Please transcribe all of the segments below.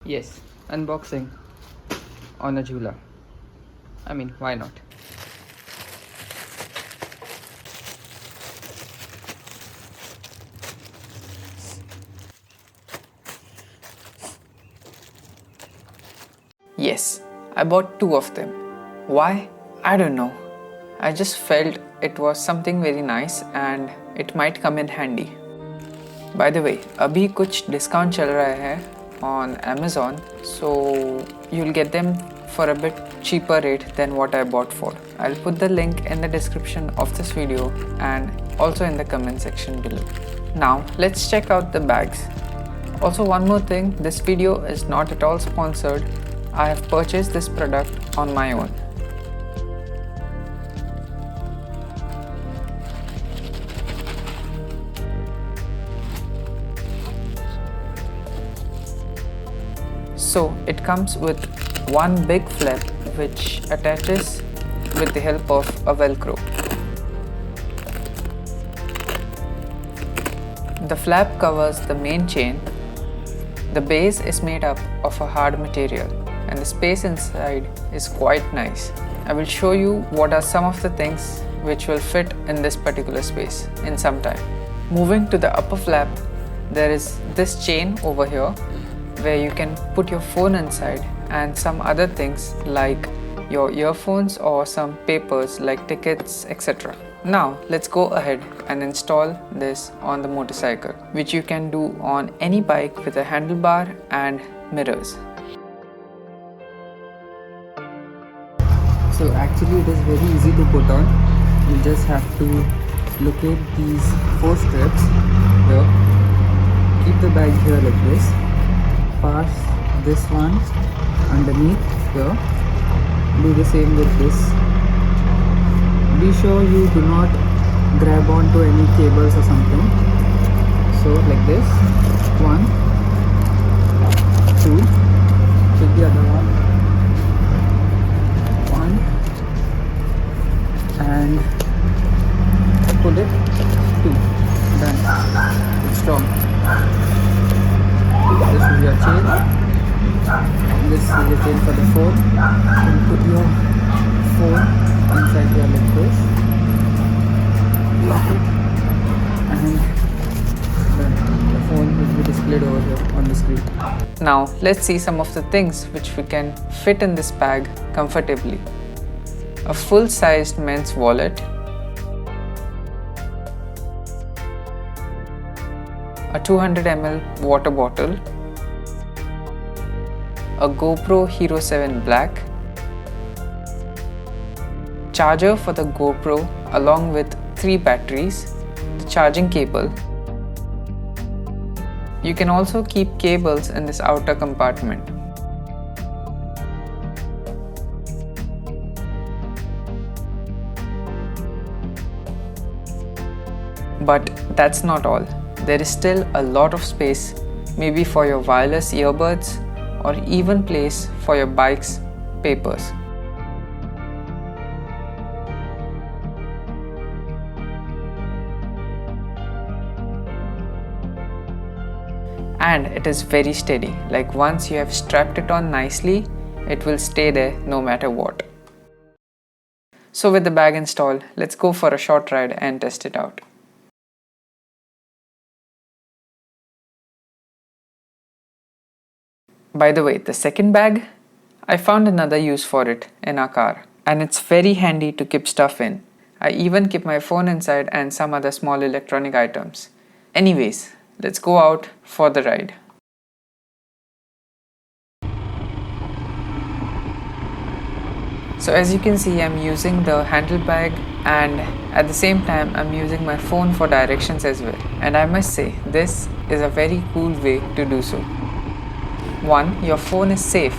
Yes, unboxing on a Jhula. I mean, why not? Yes, I bought two of them. Why? I don't know. I just felt it was something very nice and it might come in handy. By the way, अभी कुछ discount चल रहा है on Amazon, so you'll get them for a bit cheaper rate than what I bought for. I'll put the link in the description of this video and also in the comment section below. Now let's check out the bags. Also, one more thing, this video is not at all sponsored. I have purchased this product on my own. So it comes with one big flap which attaches with the help of a velcro. The flap covers the main chain. The base is made up of a hard material and the space inside is quite nice. I will show you what are some of the things which will fit in this particular space in some time. Moving to the upper flap, there is this chain over here where you can put your phone inside and some other things like your earphones or some papers like tickets, etc. Now let's go ahead and install this on the motorcycle, which you can do on any bike with a handlebar and mirrors. So actually it is very easy to put on. You just have to locate these 4 strips here, keep the bag here like this, pass this one underneath here, do the same with this. Be sure you do not grab onto any cables or something. So like this, 1, 2, take the other one, 1 and pull it, 2, done. It's strong. This is your chain, this is the chain for the phone. You put your phone inside here like this, lock it, and then the phone will be displayed over here on the screen. Now let's see some of the things which we can fit in this bag comfortably. A full-sized men's wallet, a 200 ml water bottle, a GoPro Hero 7 Black, charger for the GoPro along with 3 batteries, the charging cable. You can also keep cables in this outer compartment. But that's not all. There is still a lot of space, maybe for your wireless earbuds or even place for your bike's papers. And it is very steady, like once you have strapped it on nicely, it will stay there no matter what. So with the bag installed, let's go for a short ride and test it out. By the way, the second bag, I found another use for it in our car, and it's very handy to keep stuff in. I even keep my phone inside and some other small electronic items. Anyways, let's go out for the ride. So as you can see, I'm using the handle bag and at the same time I'm using my phone for directions as well. And I must say, this is a very cool way to do so. 1. Your phone is safe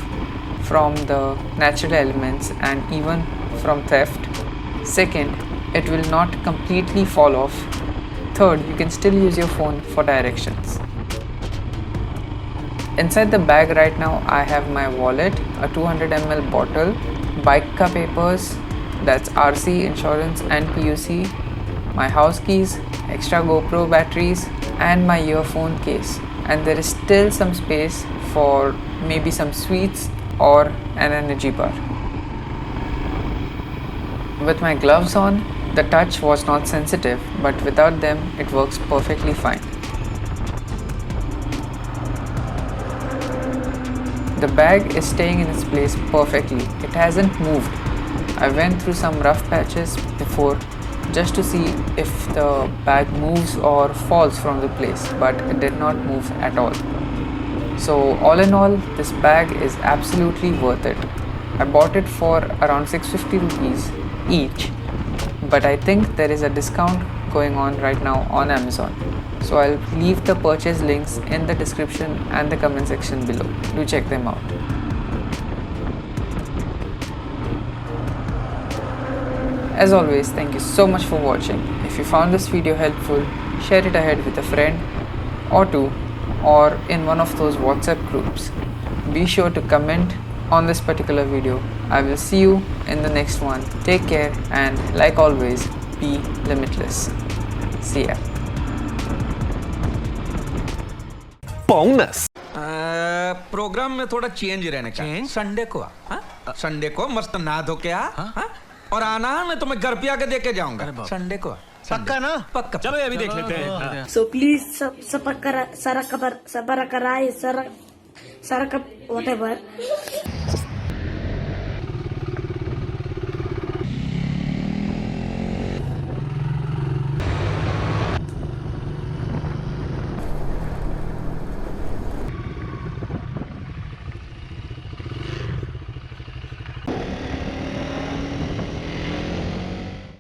from the natural elements and even from theft. 2. It will not completely fall off. 3. You can still use your phone for directions. Inside the bag right now I have my wallet, a 200 ml bottle, AmgK papers, that's RC, insurance and PUC, my house keys, extra GoPro batteries and my earphone case. And there is still some space for maybe some sweets or an energy bar. With my gloves on, the touch was not sensitive, but without them it works perfectly fine. The bag is staying in its place perfectly. It hasn't moved. I went through some rough patches before just to see if the bag moves or falls from the place, but it did not move at all. So all in all, this bag is absolutely worth it. I bought it for around 650 rupees each, but I think there is a discount going on right now on Amazon. So I'll leave the purchase links in the description and the comment section below. Do check them out. As always, thank you so much for watching. If you found this video helpful, share it ahead with a friend or two, or in one of those WhatsApp groups. Be sure to comment on this particular video. I will see you in the next one. Take care, and like always, be limitless. See ya. Bonus program में थोड़ा change रहने का। Sunday को Sunday को मस्त नहा धो के और आना, मैं तुम्हें घर पे आके देके जाऊंगा। संडे को पक्का ना? पक्का। चलो अभी देख लेते हैं। So please subscribe, whatever.